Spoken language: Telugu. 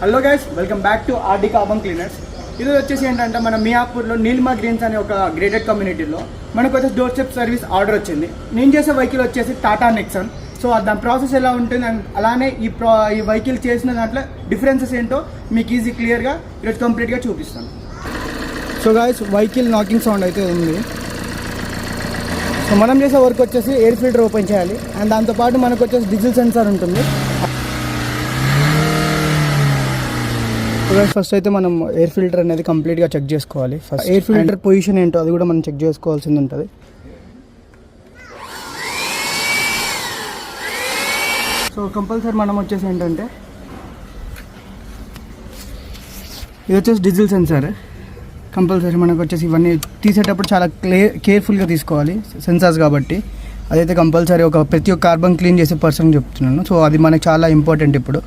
Hello guys, welcome back to RD carbon cleaners. ఇది వచ్చేసి ఏంటంటే మన మియాపూర్లో నీలిమా గ్రీన్స్ అనే ఒక గ్రేడెడ్ కమ్యూనిటీలో మనకు వచ్చేసి డోర్ స్టెప్ సర్వీస్ ఆర్డర్ వచ్చింది. నేను చేసే వెహికల్ వచ్చేసి టాటా నెక్సన్. సో దాని ప్రాసెస్ ఎలా ఉంటుంది అండ్ అలానే ఈ వెహికల్ చేసిన దాంట్లో డిఫరెన్సెస్ ఏంటో మీకు ఈజీ క్లియర్గా ఈరోజు కంప్లీట్గా చూపిస్తాను. So guys, vehicle knocking sound అయితే ఉంది. సో మనం చేసే వర్క్ వచ్చేసి ఎయిర్ ఫిల్టర్ ఓపెన్ చేయాలి అండ్ దాంతోపాటు మనకు వచ్చేసి డీజిల్ సెన్సార్ ఉంటుంది. ఫస్ట్ అయితే మనం ఎయిర్ ఫిల్టర్ అనేది కంప్లీట్గా చెక్ చేసుకోవాలి. ఫస్ట్ ఎయిర్ ఫిల్టర్ పొజిషన్ ఏంటో అది కూడా మనం చెక్ చేసుకోవాల్సింది ఉంటుంది. సో కంపల్సరీ మనం వచ్చేసి ఏంటంటే ఇది వచ్చేసి డీజిల్ సెన్సార్. కంపల్సరీ మనకు వచ్చేసి ఇవన్నీ తీసేటప్పుడు చాలా కేర్ఫుల్గా తీసుకోవాలి, సెన్సార్స్ కాబట్టి. అదైతే కంపల్సరీ ప్రతి ఒక్క కార్బన్ క్లీన్ చేసే పర్సన్ చెప్తున్నాను. సో అది మనకు చాలా ఇంపార్టెంట్ ఇప్పుడు.